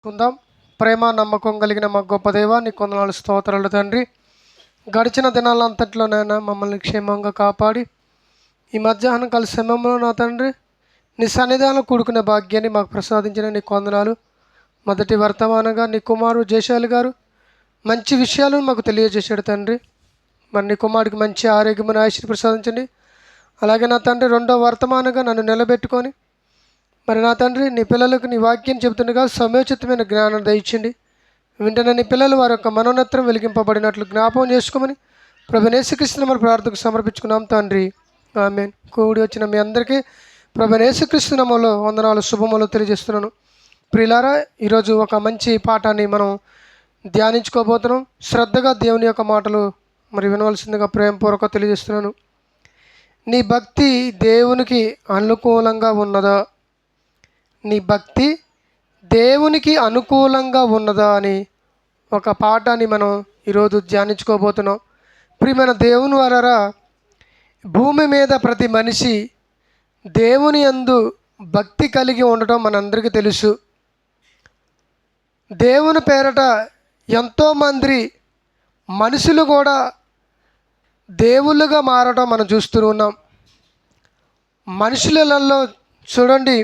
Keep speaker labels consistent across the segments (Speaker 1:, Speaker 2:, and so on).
Speaker 1: కుందాం. ప్రేమ నమ్మకం కలిగిన మా గొప్ప దేవ, నీ కొందనాలు స్తోత్రాలు తండ్రి. గడిచిన దినాలంతట్లోనైనా మమ్మల్ని క్షేమంగా కాపాడి ఈ మధ్యాహ్నం కాల సమయంలో నా తండ్రి నీ సన్నిధానం కూడుకునే భాగ్యాన్ని మాకు ప్రసాదించిన నీ కొందనాలు. మొదటి వర్తమానంగా నీ కుమారుడు జయశాలి గారు మంచి విషయాలను మాకు తెలియజేశాడు తండ్రి. మరి నీ కుమారుడికి మంచి ఆరోగ్యమైన ఆయుష్ని ప్రసాదించండి. అలాగే నా తండ్రి రెండో వర్తమానంగా నన్ను నిలబెట్టుకొని మరి నా తండ్రి నీ పిల్లలకు నీ వాక్యం చెబుతుండగా సమయోచితమైన జ్ఞానం దయచండి. వెంటనే నీ పిల్లలు వారి యొక్క మనోనేత్రం వెలిగింపబడినట్లు జ్ఞాపకం చేసుకోమని ప్రభువైన యేసుక్రీస్తును మన ప్రార్థనకు సమర్పించుకున్నాం తండ్రి. ఆమేన్. కూడి వచ్చిన మీ అందరికీ ప్రభువైన యేసుక్రీస్తు నామములో వందనాలు శుభములు తెలియజేస్తున్నాను. ప్రియులారా, ఈరోజు ఒక మంచి పాఠాన్ని మనం ధ్యానించుకోబోతున్నాం. శ్రద్ధగా దేవుని యొక్క మాటలు మరి వినవలసిందిగా ప్రేమపూర్వక తెలియజేస్తున్నాను. నీ భక్తి దేవునికి అనుకూలంగా ఉన్నదా? నీ భక్తి దేవునికి అనుకూలంగా ఉన్నదా అని ఒక పాఠాన్ని మనం ఈరోజు ధ్యానించుకోబోతున్నాం. ప్రియమైన దేవుని వారరా, భూమి మీద ప్రతి మనిషి దేవుని యందు భక్తి కలిగి ఉండటం మనందరికీ తెలుసు. దేవుని పేరట ఎంతోమంది మనుషులు కూడా దేవుళ్ళుగా మారటం మనం చూస్తూ ఉన్నాం. మనుషులలో చూడండి,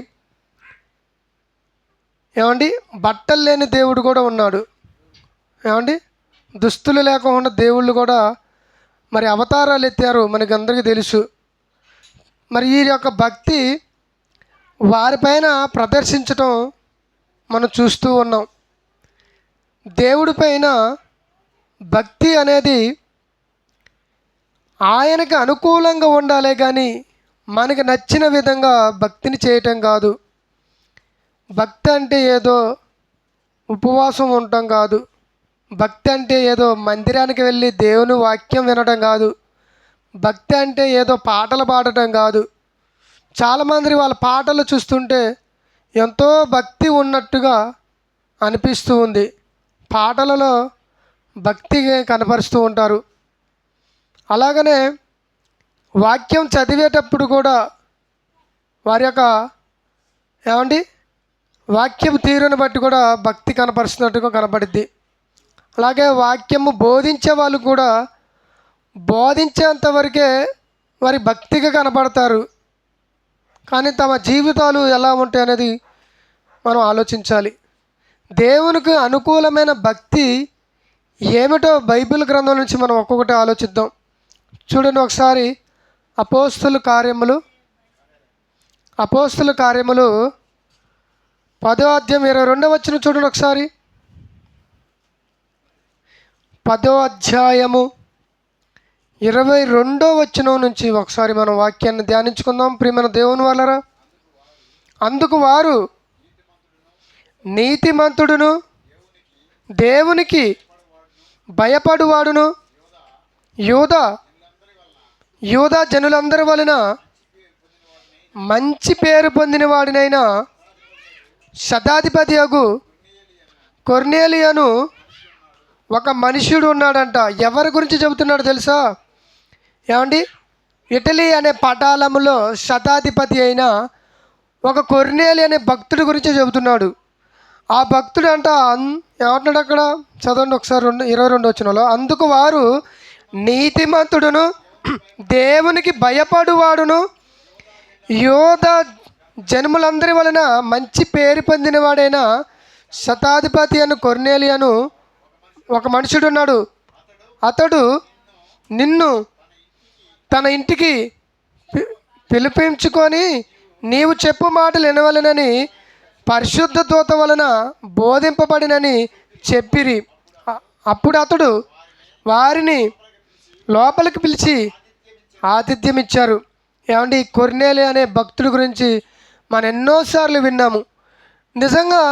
Speaker 1: ఏమండి, బట్టలు లేని దేవుడు కూడా ఉన్నాడు. ఏమండి, దుస్తులు లేకుండా దేవుళ్ళు కూడా మరి అవతారాలు ఎత్తారు, మనకి అందరికీ తెలుసు. మరి ఈ యొక్క భక్తి వారిపైన ప్రదర్శించటం మనం చూస్తూ ఉన్నాం. దేవుడి పైన భక్తి అనేది ఆయనకి అనుకూలంగా ఉండాలే కానీ మనకి నచ్చిన విధంగా భక్తిని చేయటం కాదు. భక్తి అంటే ఏదో ఉపవాసం ఉండటం కాదు. భక్తి అంటే ఏదో మందిరానికి వెళ్ళి దేవుని వాక్యం వినడం కాదు. భక్తి అంటే ఏదో పాటలు పాడటం కాదు. చాలామంది వాళ్ళ పాటలు చూస్తుంటే ఎంతో భక్తి ఉన్నట్టుగా అనిపిస్తూ ఉంది. పాటలలో భక్తి కనపరుస్తూ ఉంటారు. అలాగనే వాక్యం చదివేటప్పుడు కూడా వారి యొక్క ఏమండి వాక్యం తీరుని బట్టి కూడా భక్తి కనపరుస్తున్నట్టుగా కనపడుద్ది. అలాగే వాక్యము బోధించే వాళ్ళు కూడా బోధించేంత వరకే వారి భక్తిగా కనపడతారు. కానీ తమ జీవితాలు ఎలా ఉంటాయి అనేది మనం ఆలోచించాలి. దేవునికి అనుకూలమైన భక్తి ఏమిటో బైబిల్ గ్రంథం నుంచి మనం ఒక్కొక్కటి ఆలోచిద్దాం. చూడండి, ఒకసారి అపోస్తుల కార్యములు 10వ అధ్యాయం 22వ వచనం చూడండి ఒకసారి. 10వ అధ్యాయము 22వ వచనం నుంచి ఒకసారి మనం వాక్యాన్ని ధ్యానించుకుందాం. ప్రియమైన దేవుని వాళ్ళరా, అందుకు వారు నీతిమంతుడును దేవునికి భయపడువాడును యూదా జనులందరి వలన మంచి పేరు పొందిన వాడినైనా శతాధిపతి అగు కొర్నేలియను ఒక మనుష్యుడు ఉన్నాడంట. ఎవరి గురించి చెబుతున్నాడు తెలుసా? ఏమండి, ఇటలీ అనే పటాలములో శతాధిపతి అయిన ఒక కొర్నేలి అనే భక్తుడి గురించి చెబుతున్నాడు. ఆ భక్తుడు అంట ఏమంటున్నాడు అక్కడ? చదవండి ఒకసారి 22 వచనంలో. అందుకు వారు నీతిమంతుడును దేవునికి భయపడువాడును యోధ జన్ములందరి వలన మంచి పేరు పొందినవాడైన శతాధిపతి అను కొర్నేలియను ఒక మనుషుడు ఉన్నాడు. అతడు నిన్ను తన ఇంటికి పిలిపించుకొని నీవు చెప్పు మాటలు వినవలెనని పరిశుద్ధ దూత వలన బోధింపబడినని చెప్పిరి. అప్పుడు అతడు వారిని లోపలికి పిలిచి ఆతిథ్యం ఇచ్చారు. ఏమండి, కొర్నేలి అనే భక్తుడి గురించి మనం ఎన్నోసార్లు విన్నాము. నిజంగా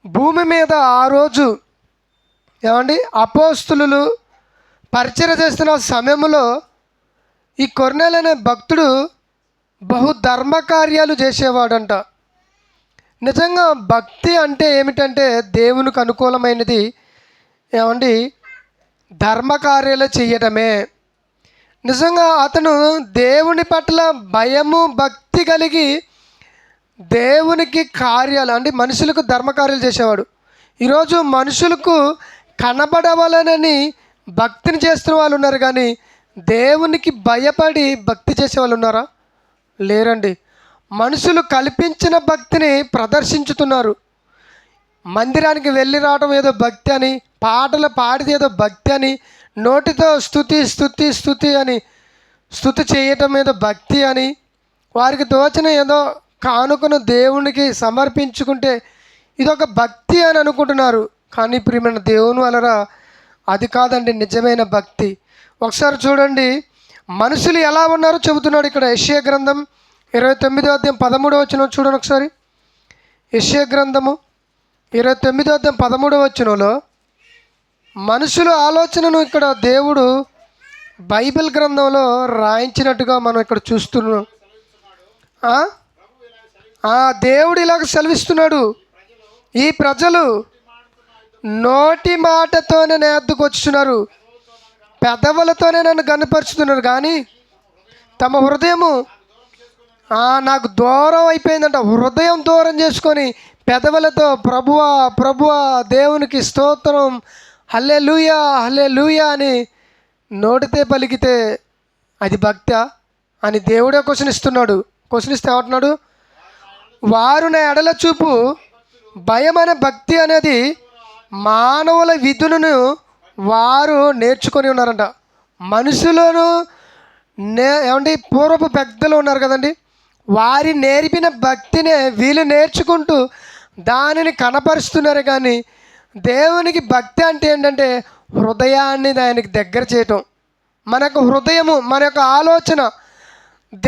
Speaker 1: భూమి మీద ఆ రోజు ఏమండి అపోస్తులు పరిచర్య చేస్తున్న సమయంలో ఈ కొర్నేలి అనే భక్తుడు బహు ధర్మకార్యాలు చేసేవాడంట. నిజంగా భక్తి అంటే ఏమిటంటే దేవునికి అనుకూలమైనది ఏమండి ధర్మకార్యాలు చేయటమే. నిజంగా అతను దేవుని పట్ల భయము భక్తి కలిగి దేవునికి కార్యాలు అంటే మనుషులకు ధర్మకార్యాలు చేసేవాడు. ఈరోజు మనుషులకు కనబడవాలనని భక్తిని చేస్తున్న వాళ్ళు ఉన్నారు, కానీ దేవునికి భయపడి భక్తి చేసే వాళ్ళు ఉన్నారా? లేరండి. మనుషులు కల్పించిన భక్తిని ప్రదర్శించుతున్నారు. మందిరానికి వెళ్ళి రావడం ఏదో భక్తి అని, పాటలు పాడితే ఏదో భక్తి అని, నోటితో స్తుతి స్తుతి స్తుతి అని స్తుతి చేయటం ఏదో భక్తి అని, వారికి తోచిన ఏదో కానుకను దేవునికి సమర్పించుకుంటే ఇదొక భక్తి అని అనుకుంటున్నారు. కానీ ప్రియమైన దేవుని వలన అది కాదండి నిజమైన భక్తి. ఒకసారి చూడండి మనుషులు ఎలా ఉన్నారో చెబుతున్నాడు ఇక్కడ. యెషయా గ్రంథం 29వ అధ్యాయం 13వ వచనం చూడండి ఒకసారి. యెషయా గ్రంథము 29వ అధ్యాయం 13వ వచనంలో మనుషుల ఆలోచనను ఇక్కడ దేవుడు బైబిల్ గ్రంథంలో రాయించినట్టుగా మనం ఇక్కడ చూస్తున్నాం. దేవుడు ఇలాగ సెలవిస్తున్నాడు, ఈ ప్రజలు నోటి మాటతోనే నా యొద్దకు వచ్చుతున్నారు, పెదవులతోనే నన్ను గనపరుచుతున్నారు, కానీ తమ హృదయము నాకు దూరం అయిపోయిందంట. హృదయం దూరం చేసుకొని పెదవులతో ప్రభువా ప్రభువా దేవునికి స్తోత్రం హల్లెలూయా హల్లెలూయా అని నోటితే పలికితే అది భక్తా అని దేవుడే క్వశ్చన్ ఇస్తున్నాడు. క్వశ్చన్ ఇస్తే ఏమంటున్నాడు? వారు నా ఎడల చూపు భయం అనే భక్తి అనేది మానవుల విధులను వారు నేర్చుకొని ఉన్నారంట. మనుషులను ఏమండి పూర్వపు పెద్దలు ఉన్నారు కదండి, వారి నేర్పిన భక్తినే వీళ్ళు నేర్చుకుంటూ దానిని కనపరుస్తున్నారు. కానీ దేవునికి భక్తి అంటే ఏంటంటే హృదయాన్ని ఆయనకి దగ్గర చేయటం. మనకు హృదయము, మన యొక్క ఆలోచన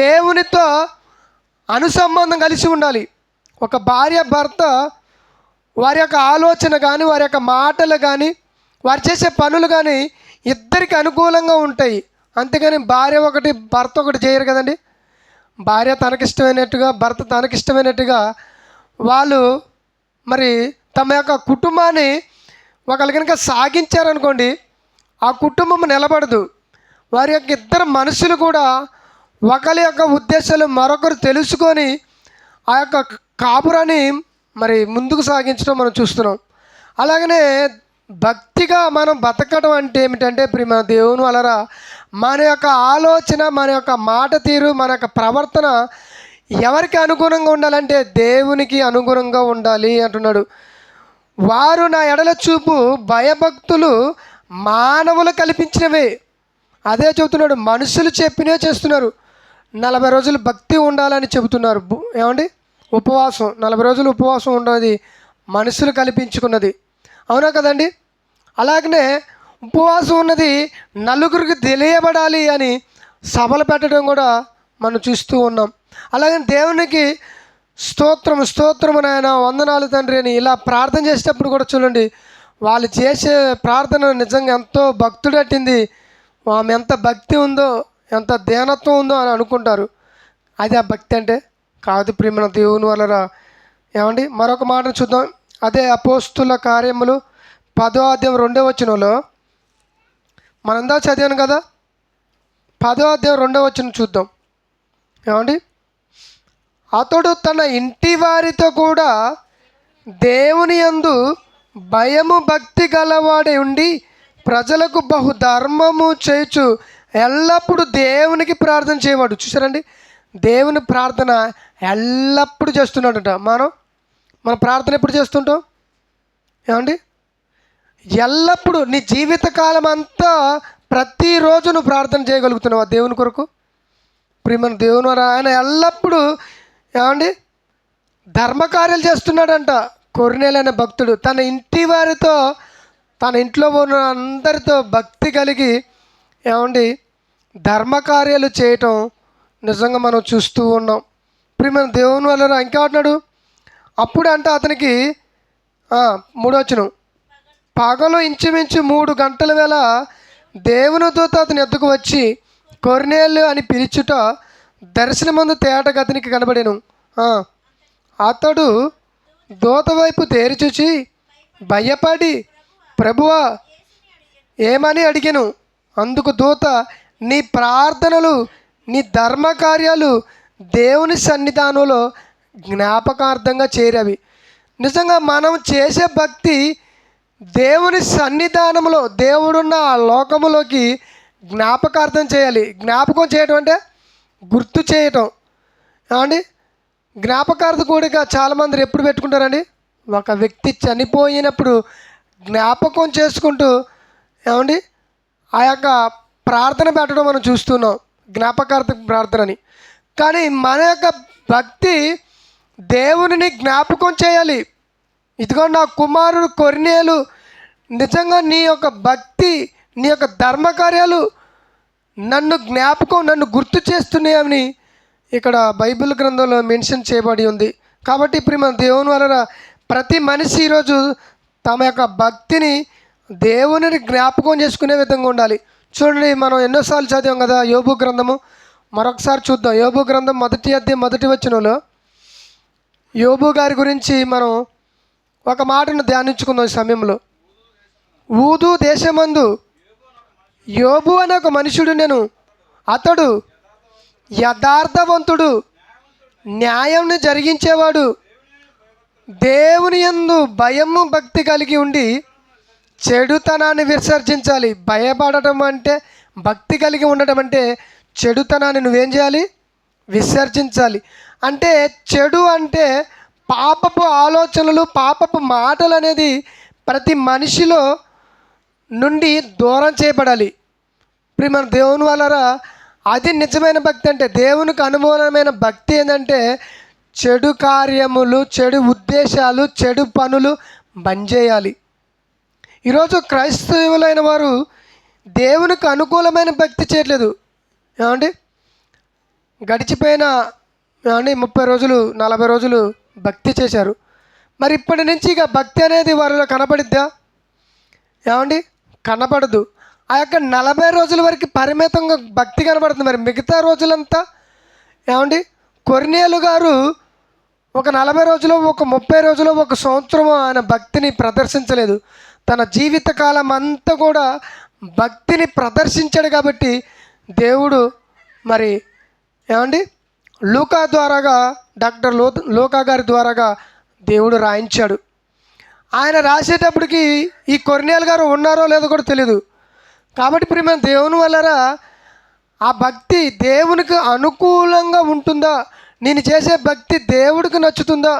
Speaker 1: దేవునితో అనుసంబంధం కలిసి ఉండాలి. ఒక భార్య భర్త వారి యొక్క ఆలోచన కానీ, వారి యొక్క మాటలు కానీ, వారు చేసే పనులు కానీ ఇద్దరికి అనుకూలంగా ఉంటాయి. అంతేగాని భార్య ఒకటి భర్త ఒకటి చేయరు కదండి. భార్య తనకిష్టమైనట్టుగా, భర్త తనకిష్టమైనట్టుగా వాళ్ళు మరి తమ యొక్క కుటుంబాన్ని ఒకళ్ళు కనుక సాగించారనుకోండి, ఆ కుటుంబం నిలబడదు. వారి యొక్క ఇద్దరు మనుషులు కూడా ఒకరి యొక్క ఉద్దేశాలు మరొకరు తెలుసుకొని ఆ యొక్క కాపురాన్ని మరి ముందుకు సాగించడం మనం చూస్తున్నాం. అలాగనే భక్తిగా మనం బతకడం అంటే ఏమిటంటే ప్రియమైన దేవుని వలన మన యొక్క ఆలోచన, మన యొక్క మాట తీరు, మన యొక్క ప్రవర్తన ఎవరికి అనుగుణంగా ఉండాలంటే దేవునికి అనుగుణంగా ఉండాలి అంటున్నాడు. వారు నా ఎడల చూపు భయభక్తులు మానవులు కల్పించినవే. అదే చెబుతున్నాడు, మనుషులు చెప్పినే చేస్తున్నారు. 40 రోజులు భక్తి ఉండాలని చెబుతున్నారు. ఏమండి ఉపవాసం, 40 రోజులు ఉపవాసం ఉండేది మనుషులు కల్పించుకున్నది, అవునా కదండి. అలాగనే ఉపవాసం ఉన్నది నలుగురికి తెలియబడాలి అని సభలు పెట్టడం కూడా మనం చూస్తూ ఉన్నాం. అలాగే దేవునికి స్తోత్రం స్తోత్రం నాయన వందనాలు తండ్రి అని ఇలా ప్రార్థన చేసేటప్పుడు కూడా చూడండి, వాళ్ళు చేసే ప్రార్థన నిజంగా ఎంతో భక్తుడట్టింది, ఆమె ఎంత భక్తి ఉందో, ఎంత ధ్యానత్వం ఉందో అని అనుకుంటారు. అది ఆ భక్తి అంటే కాదు ప్రియమైన దేవుని వలన. ఏమండి మరొక మాటను చూద్దాం. అదే అపోస్తుల కార్యములు 10వ అధ్యాయం 2వ వచనంలో మనందా చదివాను కదా, 10వ అధ్యాయం 2వ వచనం చూద్దాం. ఏమండి అతడు తన ఇంటి వారితో కూడా దేవుని యందు భయము భక్తి గలవాడే ఉండి ప్రజలకు బహుధర్మము చేయుచు ఎల్లప్పుడూ దేవునికి ప్రార్థన చేయవాడు. చూసారండి, దేవుని ప్రార్థన ఎల్లప్పుడూ చేస్తున్నాడట. మన ప్రార్థన ఎప్పుడు చేస్తుంటాం? ఏమండి ఎల్లప్పుడూ నీ జీవితకాలం అంతా ప్రతిరోజు నువ్వు ప్రార్థన చేయగలుగుతున్నావా దేవుని కొరకు? ప్రియమైన దేవుని వారు ఆయన ఎల్లప్పుడూ ఏమండి ధర్మకార్యాలు చేస్తున్నాడంట. కొర్నేలైన భక్తుడు తన ఇంటి వారితో, తన ఇంట్లో ఉన్న అందరితో భక్తి కలిగి ఏమండి ధర్మకార్యాలు చేయటం నిజంగా మనం చూస్తూ ఉన్నాం. ప్రియమైన దేవుని వల్ల ఇంకా అంటున్నాడు, అప్పుడు అంటే అతనికి 3వ వచనం, పగలు ఇంచుమించు 3 గంటల వేళ దేవుని దూత అతని ఎద్దుకు వచ్చి కొర్నేలు అని పిలుచుట దర్శనమందు తేటగా అతనికి కనబడెను. అతడు దూత వైపు తేరి చూచి భయపడి ప్రభువా ఏమని అడిగాను. అందుకు దూత, నీ ప్రార్థనలు నీ ధర్మకార్యాలు దేవుని సన్నిధానంలో జ్ఞాపకార్థంగా చేరేవి. నిజంగా మనం చేసే భక్తి దేవుని సన్నిధానంలో, దేవుడున్న ఆ లోకములోకి జ్ఞాపకార్థం చేయాలి. జ్ఞాపకం చేయటం అంటే గుర్తు చేయటం. ఏమండి, జ్ఞాపకార్థ కూడిక చాలామంది ఎప్పుడు పెట్టుకుంటారండి? ఒక వ్యక్తి చనిపోయినప్పుడు జ్ఞాపకం చేసుకుంటూ, ఏమండి, ఆ యొక్క ప్రార్థన పెట్టడం మనం చూస్తున్నాం, జ్ఞాపకార్థ ప్రార్థనని. కానీ మన యొక్క భక్తి దేవునిని జ్ఞాపకం చేయాలి. ఇదిగో నా కుమారుడు కొర్నేలు, నిజంగా నీ యొక్క భక్తి, నీ యొక్క ధర్మకార్యాలు నన్ను గుర్తు చేస్తున్నాయని ఇక్కడ బైబిల్ గ్రంథంలో మెన్షన్ చేయబడి ఉంది. కాబట్టి ఇప్పుడు మన దేవుని వలన ప్రతి మనిషి ఈరోజు తమ యొక్క భక్తిని దేవునిని జ్ఞాపకం చేసుకునే విధంగా ఉండాలి. చూడండి, మనం ఎన్నోసార్లు చదివాం కదా యోబు గ్రంథము. మరొకసారి చూద్దాం. యోబు గ్రంథం 1వ అధ్యాయం 1వ వచనంలో యోబు గారి గురించి మనం ఒక మాటను ధ్యానించుకుందాం ఈ సమయంలో. ఊదు దేశమందు యోబు అనే ఒక మనుషుడు నేను, అతడు యథార్థవంతుడు, న్యాయంని జరిగించేవాడు, దేవుని యందు భయము భక్తి కలిగి ఉండి చెడుతనాన్ని విసర్జించాలి. భయపడటం అంటే, భక్తి కలిగి ఉండటం అంటే చెడుతనాన్ని నువ్వేం చేయాలి? విసర్జించాలి. అంటే చెడు అంటే పాపపు ఆలోచనలు, పాపపు మాటలు అనేది ప్రతి మనిషిలో నుండి దూరం చేయబడాలి. ఇప్పుడు మన దేవుని వలన అది నిజమైన భక్తి. అంటే దేవునికి అనుకూలమైన భక్తి ఏంటంటే చెడు కార్యములు, చెడు ఉద్దేశాలు, చెడు పనులు బంద్ చేయాలి. ఈరోజు క్రైస్తవులైన వారు దేవునికి అనుకూలమైన భక్తి చేయట్లేదు. ఏమండి, గడిచిపోయిన 30 రోజులు 40 రోజులు భక్తి చేశారు. మరి ఇప్పటి నుంచి ఇక భక్తి అనేది వారిలో కనపడిద్దా? ఏమండి, కనపడదు. ఆ యొక్క 40 రోజుల వరకు పరిమితంగా భక్తి కనబడుతుంది. మరి మిగతా రోజులంతా ఏమండి, కొర్నేలు గారు ఒక 40 రోజులు, ఒక 30 రోజులు, ఒక సంవత్సరం ఆయన భక్తిని ప్రదర్శించలేదు. తన జీవితకాలం అంతా కూడా భక్తిని ప్రదర్శించాడు. కాబట్టి దేవుడు మరి ఏమండి లూకా ద్వారాగా, డాక్టర్ లూకా గారి ద్వారాగా దేవుడు రాయించాడు. ఆయన రాసేటప్పటికి ఈ కొర్నేలు గారు ఉన్నారో లేదో కూడా తెలియదు. కాబట్టి ప్రియమైన దేవుని వలన ఆ భక్తి దేవునికి అనుకూలంగా ఉంటుందా, నేను చేసే భక్తి దేవుడికి నచ్చుతుందా,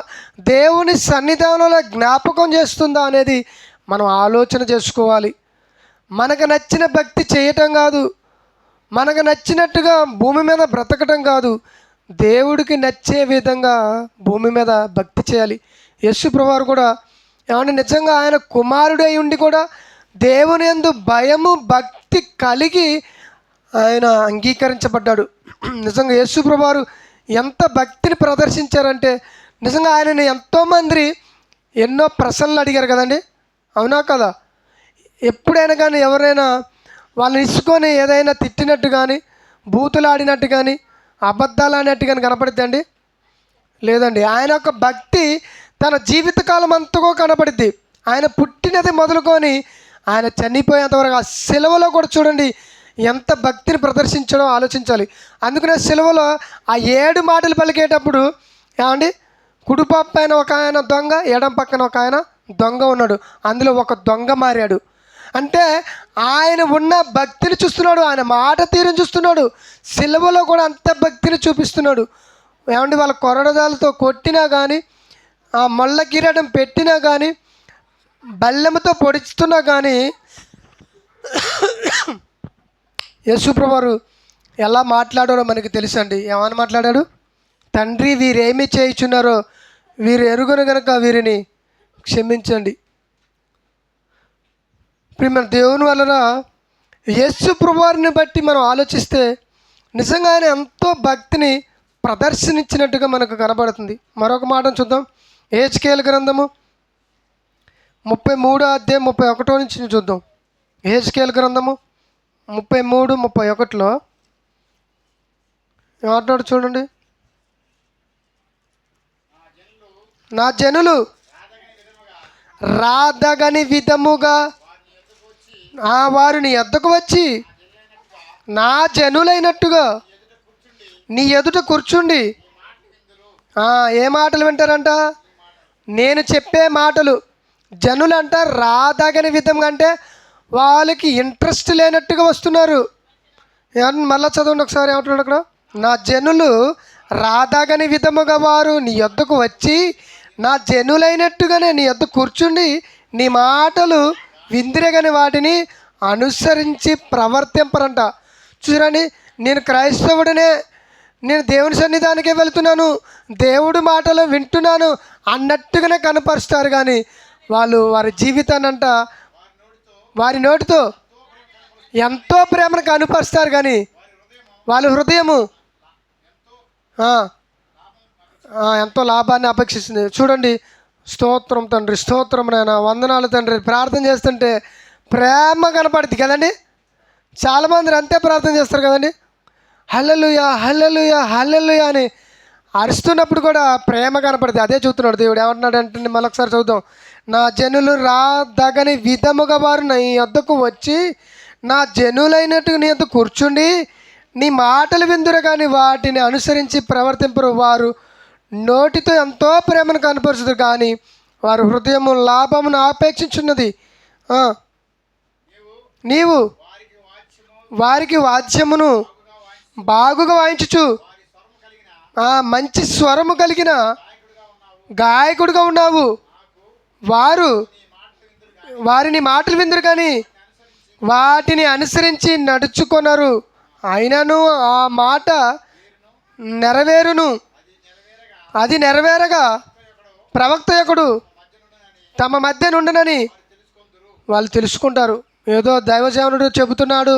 Speaker 1: దేవుని సన్నిధానంలో జ్ఞాపకం చేస్తుందా అనేది మనం ఆలోచన చేసుకోవాలి. మనకు నచ్చిన భక్తి చేయటం కాదు, మనకు నచ్చినట్టుగా భూమి మీద బ్రతకటం కాదు, దేవుడికి నచ్చే విధంగా భూమి మీద భక్తి చేయాలి. యేసు ప్రభువారు కూడా ఏమంటే నిజంగా ఆయన కుమారుడై ఉండి కూడా దేవుని యందు భయము భక్తి కలిగి ఆయన అంగీకరించబడ్డాడు. నిజంగా యేసు ప్రభువారు ఎంత భక్తిని ప్రదర్శించారంటే నిజంగా ఆయనని ఎంతోమంది ఎన్నో ప్రశ్నలు అడిగారు కదండి, అవునా కదా? ఎప్పుడైనా కానీ ఎవరైనా వాళ్ళని ఇసుకొని ఏదైనా తిట్టినట్టు కానీ, బూతులు ఆడినట్టు కానీ, అబద్ధాలు ఆడినట్టు కానీ కనపడిద్దండి? లేదండి. ఆయన యొక్క భక్తి తన జీవితకాలం అంతగా కనపడిద్ది. ఆయన పుట్టినది మొదలుకొని ఆయన చనిపోయేంతవరకు ఆ సిలువలో కూడా చూడండి ఎంత భక్తిని ప్రదర్శించడో ఆలోచించాలి. అందుకనే సిలువలో ఆ 7 మాటలు పలికేటప్పుడు ఏమండి, కుడి పైన ఒక ఆయన దొంగ, ఎడం పక్కన ఒక ఆయన దొంగ ఉన్నాడు. అందులో ఒక దొంగ మారాడు. అంటే ఆయన ఉన్న భక్తిని చూస్తున్నాడు, ఆయన మాట తీరుని చూస్తున్నాడు. సిలువలో కూడా అంత భక్తిని చూపిస్తున్నాడు. ఏమండి, వాళ్ళ కొరడాలతో కొట్టినా కానీ, ఆ మొల్ల కిరీటం పెట్టినా కానీ, బల్లెంతో పొడుస్తున్నా కానీ యేసుప్రభువారు ఎలా మాట్లాడారో మనకి తెలుసండి. ఏమని మాట్లాడాడు? తండ్రి, వీరేమి చేయుచున్నారో వీరు ఎరుగను గనక వీరిని క్షమించండి. ప్రియమైన దేవుని వలన యేసుప్రభువారిని బట్టి మనం ఆలోచిస్తే నిజంగా ఆయన ఎంతో భక్తిని ప్రదర్శించినట్టుగా మనకు కనబడుతుంది. మరొక మాటను చూద్దాం. యెహెజ్కేలు గ్రంథము 33వ అధ్యాయం 31 నుంచి చూద్దాం. యెహెజ్కేలు గ్రంథము 33, 31లో ఏమంటున్నాడు చూడండి. నా జనులు రాదగని విధముగా వారిని ఎద్దకు వచ్చి నా జనులైనట్టుగా నీ ఎదుట కూర్చుండి ఏ మాటలు వింటారంట? నేను చెప్పే మాటలు. జనులంట రాదగని విధంగా, అంటే వాళ్ళకి ఇంట్రెస్ట్ లేనట్టుగా వస్తున్నారు. మళ్ళీ చదవండి ఒకసారి, ఏమంటున్నాడు అక్కడ? నా జనులు రాదగని విధముగా వారు నీ యొద్దకు వచ్చి నా జనులైనట్టుగానే నీ యొద్ద కూర్చుండి నీ మాటలు విందిరగని వాటిని అనుసరించి ప్రవర్తింపరంట. చూడండి, నేను క్రైస్తవుడినే, నేను దేవుని సన్నిధానికే వెళుతున్నాను, దేవుడి మాటలు వింటున్నాను అన్నట్టుగానే కనపరుస్తారు. కానీ వాళ్ళు వారి జీవితాన్ని అంట వారి నోటితో ఎంతో ప్రేమను కనపరుస్తారు, కానీ వాళ్ళ హృదయము ఎంతో లాభాన్ని అపేక్షిస్తుంది. చూడండి, స్తోత్రం తండ్రి, స్తోత్రం నాయన, వందనాలు తండ్రి. ప్రార్థన చేస్తుంటే ప్రేమ కనపడుతుంది కదండి. చాలామంది అంతే ప్రార్థన చేస్తారు కదండి. హల్లెలూయా హల్లెలూయా హల్లెలూయా అని అరుస్తున్నప్పుడు కూడా ప్రేమ కనపడుతుంది. అదే చూస్తున్నాడు దేవుడు. ఏమంటున్నాడు అంటే, మళ్ళొకసారి చదువుదాం. నా జనులు రాదగని విధముగా వారు నీ వద్దకు వచ్చి నా జనులైనట్టు నీ వద్ద కూర్చుండి నీ మాటలు విందురు, కానీ వాటిని అనుసరించి ప్రవర్తింపరు. వారు నోటితో ఎంతో ప్రేమను కనపరుచుతారు, కానీ వారు హృదయము లాభమును ఆపేక్షించున్నది. నీవు వారికి వాద్యమును బాగుగా వాయించుచు మంచి స్వరము కలిగిన గాయకుడిగా ఉన్నావు. వారిని మాటలు విందురు, కానీ వాటిని అనుసరించి నడుచుకొనరు. అయినను ఆ మాట నెరవేరును. అది నెరవేరగా ప్రవక్త యొక్కడు తమ మధ్య నుండునని వాళ్ళు తెలుసుకుంటారు. ఏదో దైవజనుడు చెబుతున్నాడు,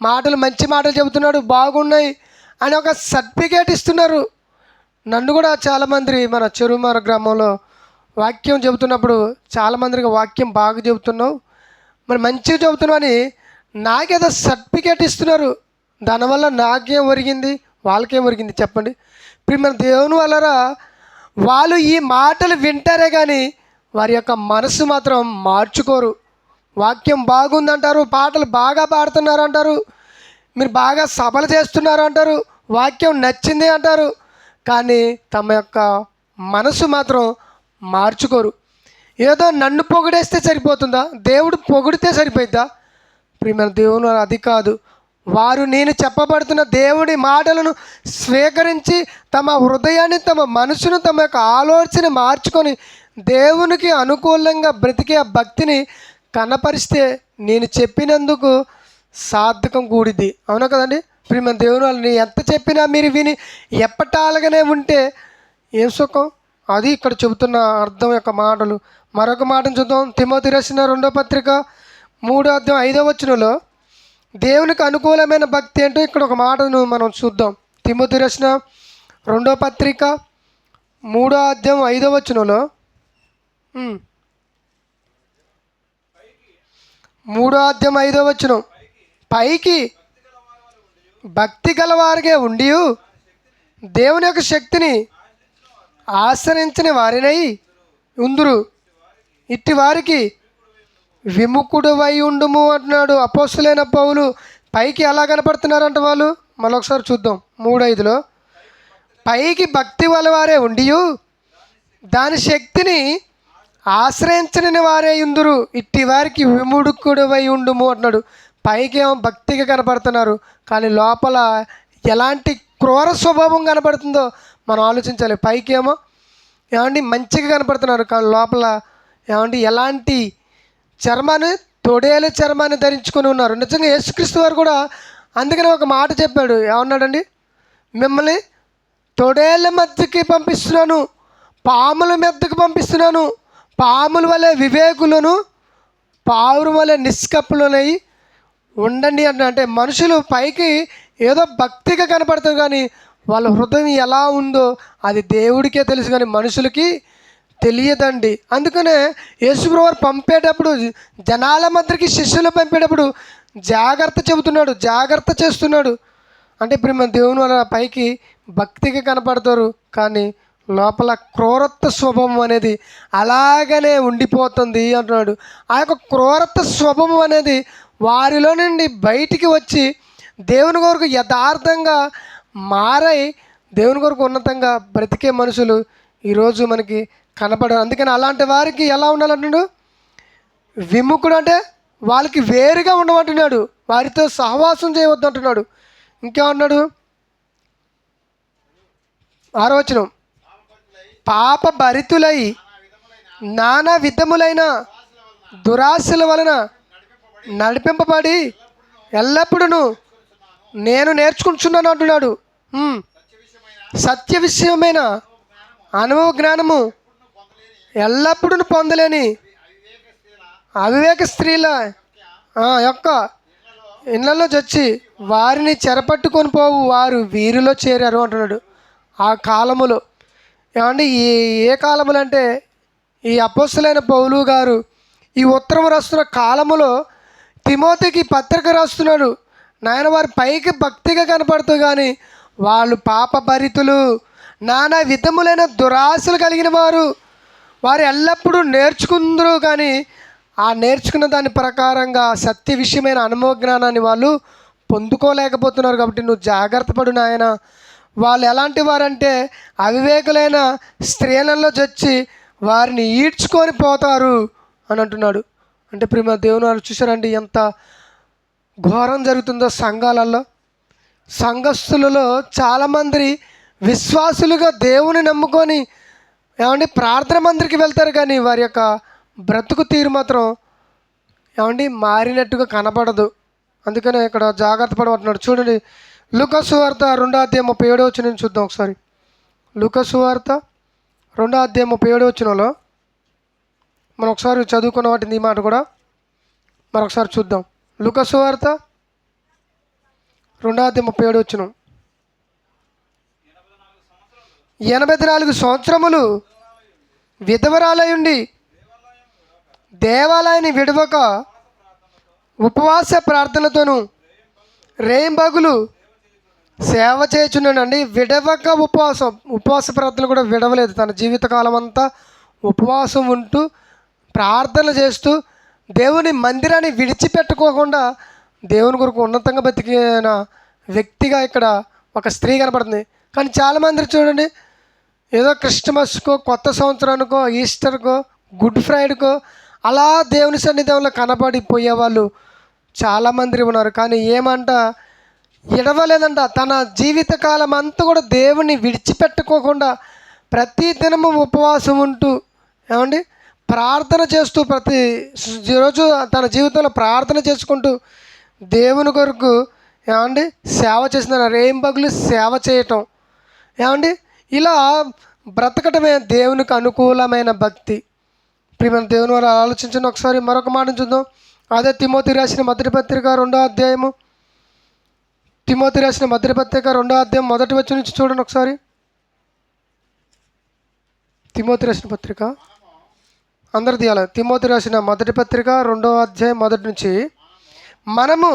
Speaker 1: మాటలు మంచి మాటలు చెబుతున్నాడు, బాగున్నాయి అని ఒక సర్టిఫికేట్ ఇస్తున్నారు. నన్ను కూడా చాలామంది మన చెరువుమార గ్రామంలో వాక్యం చెబుతున్నప్పుడు చాలామందికి వాక్యం బాగా చెబుతున్నావు, మరి మంచిగా చెబుతున్నావు అని నాకేదో సర్టిఫికేట్ ఇస్తున్నారు. దానివల్ల నాకేం ఒరిగింది, వాళ్ళకేం ఒరిగింది చెప్పండి? ఇప్పుడు మన దేవుని వల్లరా వాళ్ళు ఈ మాటలు వింటారే, కానీ వారి యొక్క మనసు మాత్రం మార్చుకోరు. వాక్యం బాగుందంటారు, పాటలు బాగా పాడుతున్నారు అంటారు, మీరు బాగా సభలు చేస్తున్నారు అంటారు, వాక్యం నచ్చింది అంటారు, కానీ తమ యొక్క మనసు మాత్రం మార్చుకోరు. ఏదో నన్ను పొగిడేస్తే సరిపోతుందా? దేవుడు పొగిడితే సరిపోయిద్దా? ప్రియమైన దేవుని అది కాదు. వారు నేను చెప్పబడుతున్న దేవుడి మాటలను స్వీకరించి తమ హృదయాన్ని, తమ మనసును, తమ యొక్క ఆలోచన మార్చుకొని దేవునికి అనుకూలంగా బ్రతికే ఆ భక్తిని కనపరిస్తే నేను చెప్పినందుకు సార్థకం కూడిద్ది. అవునా కదండి? ప్రియమైన దేవుని వాళ్ళని ఎంత చెప్పినా మీరు విని ఎప్పటాలుగానే ఉంటే ఏం సుఖం? అది ఇక్కడ చెబుతున్న అర్థం యొక్క మాటలు. మరొక మాటను చూద్దాం. తిమోతి రాసిన 2వ పత్రిక 3వ అధ్యాయం 5వ వచనంలో దేవునికి అనుకూలమైన భక్తి ఏంటో ఇక్కడ ఒక మాటను మనం చూద్దాం. తిమోతి రాసిన 2వ పత్రిక 3వ అధ్యాయం 5వ వచనంలో 3వ అధ్యాయం 5వ వచనం, పైకి భక్తి గలవారిగా ఉండి దేవుని యొక్క శక్తిని ఆశ్రయించని వారినై ఉందురు, ఇట్టి వారికి విముఖుడువై ఉండుము అంటున్నాడు అపోస్తలుడైన పౌలు. పైకి ఎలా కనపడుతున్నారంట వాళ్ళు? మరొకసారి చూద్దాం. 3:5లో పైకి భక్తి వలవారే ఉండి దాని శక్తిని ఆశ్రయించని వారే ఉందురు, ఇట్టి వారికి విముఖుడువై ఉండుము అంటున్నాడు. పైకి ఏమో భక్తిగా కనపడుతున్నారు, కానీ లోపల ఎలాంటి క్రూర స్వభావం కనపడుతుందో మనం ఆలోచించాలి. పైకి ఏమో ఏమండి మంచిగా కనపడుతున్నారు, కానీ లోపల ఏమండి ఎలాంటి చర్మాన్ని, తొడేలు చర్మాన్ని ధరించుకొని ఉన్నారు. నిజంగా యేసుక్రీస్తు వారు కూడా అందుకనే ఒక మాట చెప్పాడు. ఏమన్నాడండి? మిమ్మల్ని తొడేళ్ళ మధ్యకి పంపిస్తున్నాను, పాముల మధ్యకి పంపిస్తున్నాను. పాముల వలె వివేకులను, పావురం వలె నిష్కప్పులనై ఉండండి అంటే మనుషులు పైకి ఏదో భక్తిగా కనపడతారు, కానీ వాళ్ళ హృదయం ఎలా ఉందో అది దేవుడికే తెలుసు, కానీ మనుషులకి తెలియదండి. అందుకనే యేసుప్రభువు వారు పంపేటప్పుడు జనాల మధ్యకి శిష్యులు పంపేటప్పుడు జాగ్రత్త చెబుతున్నాడు, జాగ్రత్త చేస్తున్నాడు. అంటే ఇప్పుడు మన దేవుని వల్ల పైకి భక్తిగా కనపడతారు, కానీ లోపల క్రూరత్వ స్వభావం అనేది అలాగనే ఉండిపోతుంది అంటున్నాడు. ఆ యొక్క క్రూరత్వ స్వభావం అనేది వారిలో నుండి బయటికి వచ్చి దేవుని కొరకు యథార్థంగా మారై దేవుని కొరకు ఉన్నతంగా బ్రతికే మనుషులు ఈరోజు మనకి కనపడరు. అందుకని అలాంటి వారికి ఎలా ఉండాలంటున్నాడు? విముఖుడు అంటే వాళ్ళకి వేరుగా ఉండమంటున్నాడు, వారితో సహవాసం చేయవద్దు అంటున్నాడు. ఇంకేమన్నాడు? 6వ వచనం, పాప భరితులై నానా విధములైన దురాశల వలన నడిపింపబడి ఎల్లప్పుడూ నేను నేర్చుకుంటున్నాను అంటున్నాడు. సత్య విషయమైన అనుభవ జ్ఞానము ఎల్లప్పుడూ పొందలేని అవివేక స్త్రీల యొక్క ఇళ్లలో చచ్చి వారిని చెరపట్టుకొని పోవు వారు వీరిలో చేరారు అంటున్నాడు. ఆ కాలములో ఏమండి, ఏ కాలములు అంటే ఈ అపోస్తలులైన పౌలు గారు ఈ ఉత్తరం రాస్తున్న కాలములో తిమోతికి పత్రిక రాస్తున్నాడు. నాయన వారి పైకి భక్తిగా కనపడుతూ కానీ వాళ్ళు పాప భరితులు, నానా విధములైన దురాశలు కలిగిన వారు ఎల్లప్పుడూ నేర్చుకుందరు కానీ ఆ నేర్చుకున్న దాని ప్రకారంగా సత్య విషయమైన అనుభవ జ్ఞానాన్ని వాళ్ళు పొందుకోలేకపోతున్నారు. కాబట్టి నువ్వు జాగ్రత్త పడు నాయన. వాళ్ళు ఎలాంటి వారంటే అవివేకులైన స్త్రీలలో చచ్చి వారిని ఈడ్చుకొని పోతారు అని అంటున్నాడు. అంటే ప్రియమైన దేవుని వాళ్ళు చూసారండి ఎంత ఘోరం జరుగుతుందో సంఘాలలో. సంఘస్థులలో చాలామంది విశ్వాసులుగా దేవుని నమ్ముకొని ఏమండి ప్రార్థన మందిరికి వెళ్తారు కానీ వారి యొక్క బ్రతుకు తీరు మాత్రం ఏమండి మారినట్టుగా కనపడదు. అందుకనే ఇక్కడ జాగ్రత్త పడమంటున్నాడు. చూడండి, లూకా సువార్త 2:37 చూద్దాం ఒకసారి. లూకా సువార్త 2:37 మనం ఒకసారి చదువుకున్న వాటిని ఈ మాట కూడా మరొకసారి చూద్దాం. లూకా సువార్త 2:37 84 సంవత్సరములు విధవరాలై ఉండి దేవాలయాన్ని విడవక ఉపవాస ప్రార్థనలతోనూ రేయింబగులు సేవ చేయుచున్నాడండి. విడవక ఉపవాస ప్రార్థనలు కూడా విడవలేదు. తన జీవితకాలం అంతా ఉపవాసం ఉంటూ ప్రార్థనలు చేస్తూ దేవుని మందిరాన్ని విడిచిపెట్టుకోకుండా దేవుని కొరకు ఉన్నతంగా బతికిన వ్యక్తిగా ఇక్కడ ఒక స్త్రీ కనపడుతుంది. కానీ చాలామంది చూడండి, ఏదో క్రిస్మస్కో, కొత్త సంవత్సరానికో, ఈస్టర్కో, గుడ్ ఫ్రైడేకో అలా దేవుని సన్నిధానంలో కనపడిపోయే వాళ్ళు చాలామంది ఉన్నారు. కానీ ఏమంట ఎడవలేదంట. తన జీవితకాలం అంతా కూడా దేవుని విడిచిపెట్టుకోకుండా ప్రతి దినము ఉపవాసం ఉంటూ ఏమండి ప్రార్థన చేస్తూ ప్రతి రోజు తన జీవితంలో ప్రార్థన చేసుకుంటూ దేవుని కొరకు ఏమండి సేవ చేసిన రేయింబగులు సేవ చేయటం ఏమండి ఇలా బ్రతకటమే దేవునికి అనుకూలమైన భక్తి. ప్రియమైన దేవుని వారు ఆలోచించండి. ఒకసారి మరొక మాట చూద్దాం. అదే తిమోతి రాసిన మొదటి పత్రిక 2వ అధ్యాయము. తిమోతి రాసిన మొదటి పత్రిక 2వ అధ్యాయం 1వ వచనం నుంచి చూడండి ఒకసారి. తిమోతి రాసిన పత్రిక అందరు తీయాలి. తిమోతి రాసిన మొదటి పత్రిక 2వ అధ్యాయం 1 నుంచి మనము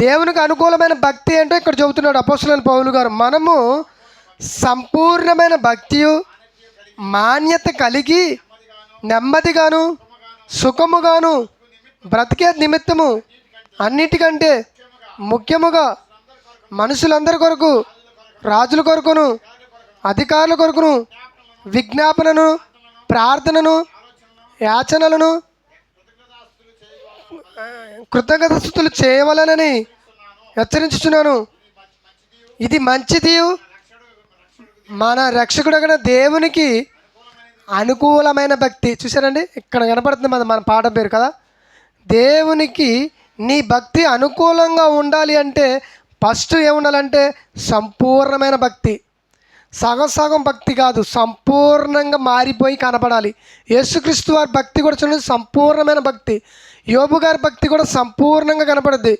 Speaker 1: దేవునికి అనుకూలమైన భక్తి అంటే ఇక్కడ చెబుతున్నాడు అపోస్తలులైన పౌలు గారు. మనము సంపూర్ణమైన భక్తియు మాన్యత కలిగి నెమ్మదిగాను సుఖముగాను బ్రతికే నిమిత్తము అన్నిటికంటే ముఖ్యముగా మనుషులందరి కొరకు, రాజుల కొరకును, అధికారుల కొరకును విజ్ఞాపనను, ప్రార్థనను, యాచనలను, కృతజ్ఞతాస్తుతులు చేయవలనని హెచ్చరించుచున్నాను. ఇది మంచిది, మన రక్షకుడైన దేవునికి అనుకూలమైన భక్తి. చూసారండి, ఇక్కడ కనపడుతుంది మన పాఠం పేరు కదా. దేవునికి నీ భక్తి అనుకూలంగా ఉండాలి అంటే ఫస్ట్ ఏముండాలంటే సంపూర్ణమైన భక్తి. సగం సగం భక్తి కాదు, సంపూర్ణంగా మారిపోయి కనపడాలి. యేసుక్రీస్తు వారి భక్తి కూడా చూడండి సంపూర్ణమైన భక్తి. యోబు గారి భక్తి కూడా సంపూర్ణంగా కనపడుద్ది.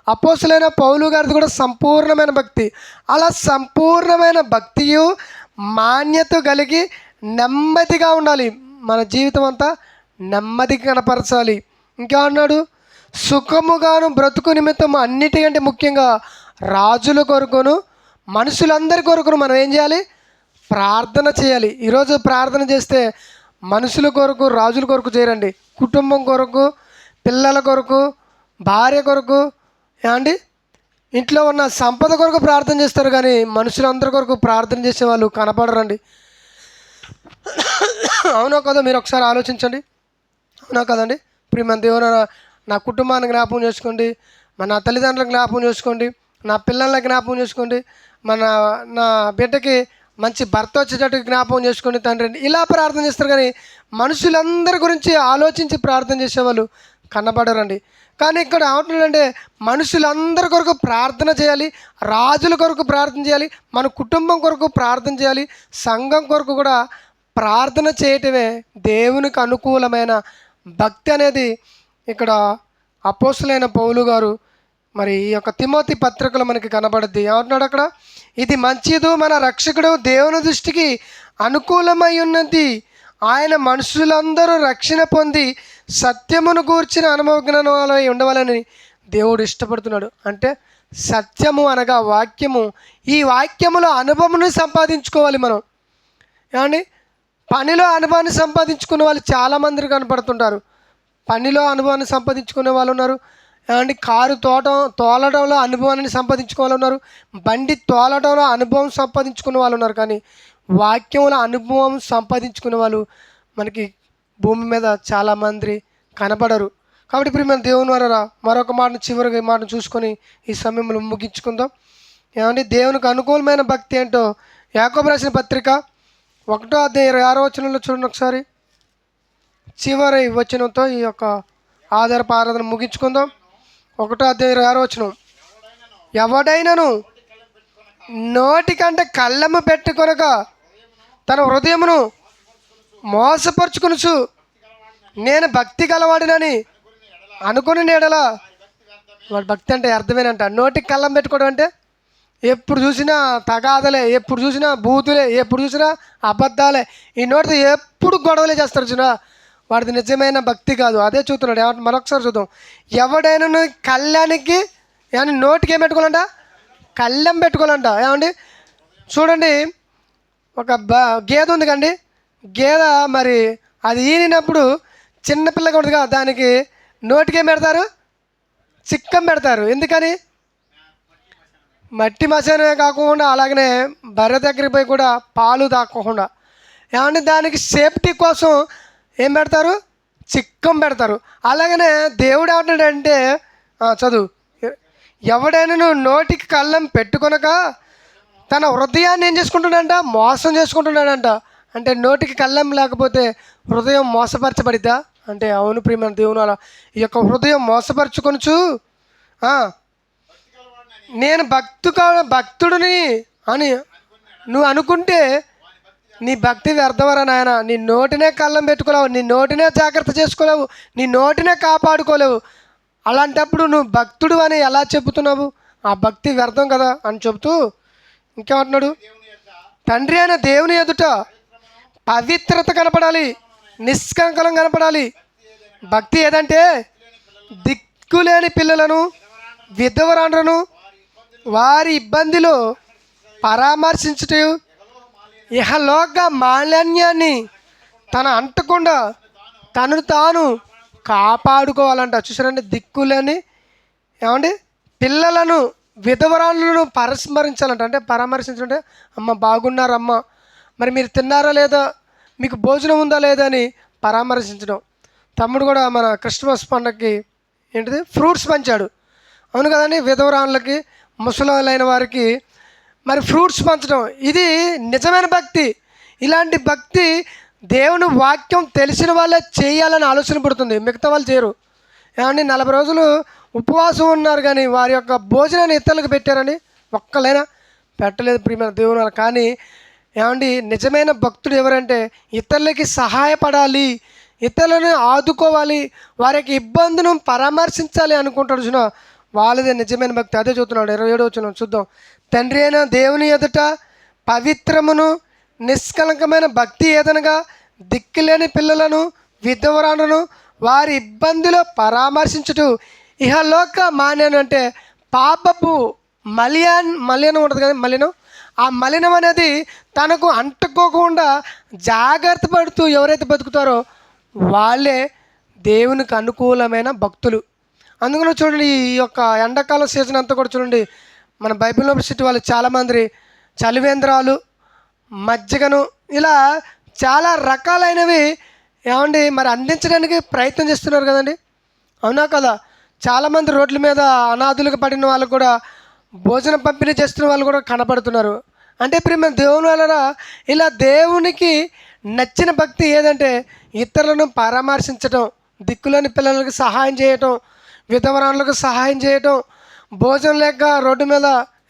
Speaker 1: అపోస్తలులైన పౌలు గారిది కూడా సంపూర్ణమైన భక్తి. అలా సంపూర్ణమైన భక్తియు మాన్యత కలిగి నెమ్మదిగా ఉండాలి. మన జీవితం అంతా నెమ్మదిగా కనపరచాలి. ఇంకా అన్నాడు, సుఖముగాను బ్రతుకు నిమిత్తం అన్నిటికంటే ముఖ్యంగా రాజుల కొరకును మనుషులందరి కొరకును మనం ఏం చేయాలి? ప్రార్థన చేయాలి. ఈరోజు ప్రార్థన చేస్తే మనుషుల కొరకు, రాజుల కొరకు చేయరండి. కుటుంబం కొరకు, పిల్లల కొరకు, భార్య కొరకు, ఏమండి ఇంట్లో ఉన్న సంపద కొరకు ప్రార్థన చేస్తారు, కానీ మనుషులందరి కొరకు ప్రార్థన చేసే వాళ్ళు కనపడరండి. అవునా కదా? మీరు ఒకసారి ఆలోచించండి. అవునా కదండి? ప్రియమైన దేవుని, నా కుటుంబాన్ని జ్ఞాపకం చేసుకోండి, నా తల్లిదండ్రులను జ్ఞాపకం చేసుకోండి, నా పిల్లల్ని జ్ఞాపకం చేసుకోండి, నా బిడ్డకి మంచి భర్త వచ్చేటట్టు జ్ఞాపకం చేసుకోండి తండ్రి. ఇలా ప్రార్థన చేస్తారు, కానీ మనుషులందరి గురించి ఆలోచించి ప్రార్థన చేసేవాళ్ళు కనబడరండి. కానీ ఇక్కడ ఏమంటున్నాడంటే మనుషులందరి కొరకు ప్రార్థన చేయాలి, రాజుల కొరకు ప్రార్థన చేయాలి, మన కుటుంబం కొరకు ప్రార్థన చేయాలి, సంఘం కొరకు కూడా ప్రార్థన చేయటమే దేవునికి అనుకూలమైన భక్తి అనేది ఇక్కడ అపోస్తులైన పౌలు గారు మరి ఈ యొక్క తిమోతి పత్రికలో మనకి కనబడుద్ది. ఏమంటున్నాడు అక్కడ? ఇది మంచిదు, మన రక్షకుడు దేవుని దృష్టికి అనుకూలమై ఉన్నది. ఆయన మనుషులందరూ రక్షణ పొంది సత్యమును గూర్చిన అనుభవజ్ఞానమై ఉండవాలని దేవుడు ఇష్టపడుతున్నాడు. అంటే సత్యము అనగా వాక్యము. ఈ వాక్యములో అనుభవమును సంపాదించుకోవాలి మనం. ఏమండి? పనిలో అనుభవాన్ని సంపాదించుకునే వాళ్ళు చాలామంది కనపడుతుంటారు. పనిలో అనుభవాన్ని సంపాదించుకునే వాళ్ళు ఉన్నారు. ఏమండి? కారు తోలడంలో అనుభవాన్ని సంపాదించుకునే వాళ్ళు ఉన్నారు. బండి తోలడంలో అనుభవం సంపాదించుకునే వాళ్ళు ఉన్నారు. కానీ వాక్యంలో అనుభవం సంపాదించుకునే వాళ్ళు మనకి భూమి మీద చాలామంది కనపడరు. కాబట్టి ఇప్పుడు మనం దేవుని వారా మరొక మాటను చివరిగా ఈ మాటను చూసుకొని ఈ సమయంలో ముగించుకుందాం. ఏమండి? దేవునికి అనుకూలమైన భక్తి ఏంటో యాకోబు రాసిన పత్రిక 1:26 చూడండి ఒకసారి. చివరి వచనంతో ఈ యొక్క ఆధారపు ఆరాధన ముగించుకుందాం. 1:26 ఎవడైనను నోటికంటే కళ్ళము పెట్టుకొనక తన హృదయమును మోసపరుచుకొనుచు నేను భక్తి గలవాడినని అనుకుని ఎడల, వాడు భక్తి అంటే అర్థమేనంట. నోటికి కళ్ళం పెట్టుకోవడం అంటే ఎప్పుడు చూసినా తగాదలే, ఎప్పుడు చూసినా బూతులే, ఎప్పుడు చూసినా అబద్ధాలే, ఈ నోటితో ఎప్పుడు గొడవలే చేస్తారు చూడ, వాడిది నిజమైన భక్తి కాదు. అదే చూస్తున్నాడు. ఏమంటే మరొకసారి చూద్దాం. ఎవడైనా కళ్ళానికి ఏమన్నా నోటికి ఏం పెట్టుకోవాలంట? కళ్ళెం పెట్టుకోవాలంట. ఏమండి? చూడండి, ఒక గేదె ఉంది కండి. గేదె మరి అది ఈనినప్పుడు చిన్నపిల్లగా ఉంటుంది కదా, దానికి నోటికి ఏం పెడతారు? చిక్కం పెడతారు. ఎందుకని? మట్టి మసానే కాకుండా, అలాగనే బర్రె దగ్గరికి పోయి కూడా పాలు తాక్కోకుండా, ఏమంటే దానికి సేఫ్టీ కోసం ఏం పెడతారు? చిక్కం పెడతారు. అలాగనే దేవుడు ఏమంటాడంటే, చదువు, ఎవడైనా నోటికి కళ్ళం పెట్టుకొనక తన హృదయాన్ని ఏం చేసుకుంటున్నాడంట? మోసం చేసుకుంటున్నాడంట. అంటే నోటికి కళ్ళం లేకపోతే హృదయం మోసపరచబడిద్దా అంటే అవును ప్రియమైన దేవుని అలా ఈ యొక్క హృదయం మోసపరుచుకొనుచు నేను భక్తుడిని అని నువ్వు అనుకుంటే నీ భక్తి వ్యర్థమరా నాయన. నీ నోటినే కళ్ళం పెట్టుకోలేవు, నీ నోటినే జాగ్రత్త చేసుకోలేవు, నీ నోటినే కాపాడుకోలేవు. అలాంటప్పుడు నువ్వు భక్తుడు అని ఎలా చెబుతున్నావు? ఆ భక్తి వ్యర్థం కదా అని చెబుతూ ఇంకేమంటున్నాడు? తండ్రి అయిన దేవుని ఎదుట పవిత్రత కనపడాలి, నిష్కంకలం కనపడాలి. భక్తి ఏదంటే దిక్కులేని పిల్లలను, విధవరాండ్రను వారి ఇబ్బందిలో పరామర్శించుట, ఇహలోక మాలిన్యాన్ని తన అంటకుండా తనను తాను కాపాడుకోవాలంట. చూసారండి? దిక్కులేని ఏమండి పిల్లలను, విధవరాలను పరామర్శించాలంట. అంటే పరామర్శించాలంటే అమ్మ బాగున్నారమ్మ, మరి మీరు తిన్నారా లేదా, మీకు భోజనం ఉందా లేదా అని పరామర్శించడం. తమ్ముడు కూడా మన క్రిస్మస్ పండుగకి ఏంటిది ఫ్రూట్స్ పంచాడు. అవును కదండి? విధవరాళ్ళకి, ముసలైన వారికి మరి ఫ్రూట్స్ పంచడం ఇది నిజమైన భక్తి. ఇలాంటి భక్తి దేవుని వాక్యం తెలిసిన వాళ్ళే చేయాలని ఆలోచన పడుతుంది, మిగతా వాళ్ళు చేయరు. ఏమండి? 40 రోజులు ఉపవాసం ఉన్నారు, కానీ వారి యొక్క భోజనాన్ని ఇతరులకు పెట్టారని ఒక్కలైనా పెట్టలేదు ప్రియమైన దేవుని. కానీ ఏమండి? నిజమైన భక్తుడు ఎవరంటే ఇతరులకి సహాయపడాలి, ఇతరులను ఆదుకోవాలి, వారి యొక్క ఇబ్బందులను పరామర్శించాలి అనుకుంటాడు చూన, వాళ్ళదే నిజమైన భక్తి. అదే చూస్తున్నాడు. 27 చూద్దాం. తండ్రి అయిన దేవుని ఎదుట పవిత్రమును నిష్కలంకమైన భక్తి ఏదనగా దిక్కులేని పిల్లలను, విధవరాలను వారి ఇబ్బందిలో పరామర్శించుటూ ఇహలోక మాన్యాన్ని అంటే పాపపు మలినం ఉంటుంది కదా, మలినం. ఆ మలినం అనేది తనకు అంటుకోకుండా జాగ్రత్త పడుతూ ఎవరైతే బతుకుతారో వాళ్ళే దేవునికి అనుకూలమైన భక్తులు. అందుకని చూడండి, ఈ యొక్క ఎండాకాలం సీజన్ అంతా కూడా చూడండి, మన బైబిల్ యూనివర్సిటీ వాళ్ళు చాలామంది చలివేంద్రాలు, మజ్జిగను ఇలా చాలా రకాలైనవి ఏమండి మరి అందించడానికి ప్రయత్నం చేస్తున్నారు కదండి. అవునా కదా? చాలామంది రోడ్ల మీద అనాథులుగా పడిన వాళ్ళు కూడా భోజనం పంపిణీ చేస్తున్న వాళ్ళు కూడా కనపడుతున్నారు. అంటే ప్రియమైన దేవుని వలన ఇలా దేవునికి నచ్చిన భక్తి ఏదంటే ఇతరులను పరామర్శించటం, దిక్కులేని పిల్లలకు సహాయం చేయటం, విధవరాళ్ళకు సహాయం చేయటం, భోజనం లేక రోడ్డు మీద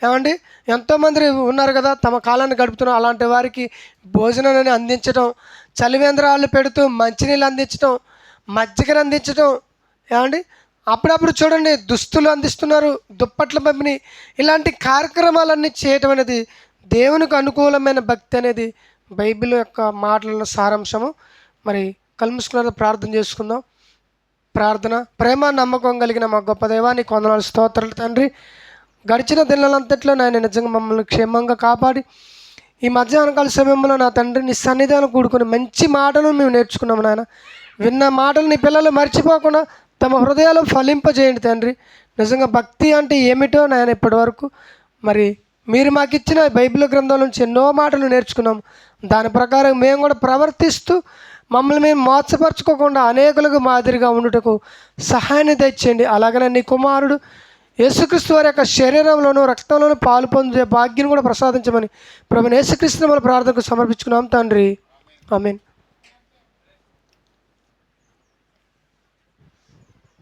Speaker 1: ఏమండి ఎంతోమంది ఉన్నారు కదా, తమ కాలాన్ని గడుపుతున్నారు. అలాంటి వారికి భోజనాన్ని అందించడం, చలివేంద్రాలు పెడుతూ మంచినీళ్ళు అందించడం, మజ్జిగను అందించడం, ఏమండి అప్పుడప్పుడు చూడండి దుస్తులు అందిస్తున్నారు, దుప్పట్ల పంపిణీ, ఇలాంటి కార్యక్రమాలన్నీ చేయటం అనేది దేవునికి అనుకూలమైన భక్తి అనేది బైబిల్ యొక్క మాటల సారాంశము. మరి కళ్ళు మూసుకున్న ప్రార్థన చేసుకుందాం. ప్రార్థన. ప్రేమ నమ్మకం కలిగిన మా గొప్ప దైవానికి వందనాలు, స్తోత్రాలు తండ్రి. గడిచిన దినాలంతట్లో నాయన నిజంగా మమ్మల్ని క్షేమంగా కాపాడి ఈ మధ్యాహ్నకాల సమయంలో నా తండ్రి నీ సన్నిధానం కూడుకుని మంచి మాటలు మేము నేర్చుకున్నాము నాయన. విన్న మాటలు నీ పిల్లలు మర్చిపోకుండా తమ హృదయాలు ఫలింపజేయండి తండ్రి. నిజంగా భక్తి అంటే ఏమిటో నాయన ఇప్పటి వరకు మరి మీరు మాకు ఇచ్చిన బైబిల్ గ్రంథం నుంచి ఎన్నో మాటలు నేర్చుకున్నాం. దాని ప్రకారం మేము కూడా ప్రవర్తిస్తూ మమ్మల్ని మేము మోసపరచుకోకుండా అనేకులకు మాదిరిగా ఉండుటకు సహాయాన్ని తెచ్చేయండి. అలాగనే నీ కుమారుడు యేసుక్రీస్తు వారి యొక్క శరీరంలోనూ రక్తంలోనూ పాలు పొందే భాగ్యం కూడా ప్రసాదించమని ప్రభువైన యేసుక్రీస్తు మన ప్రార్థనకు సమర్పించుకున్నాం తండ్రి. ఆమేన్.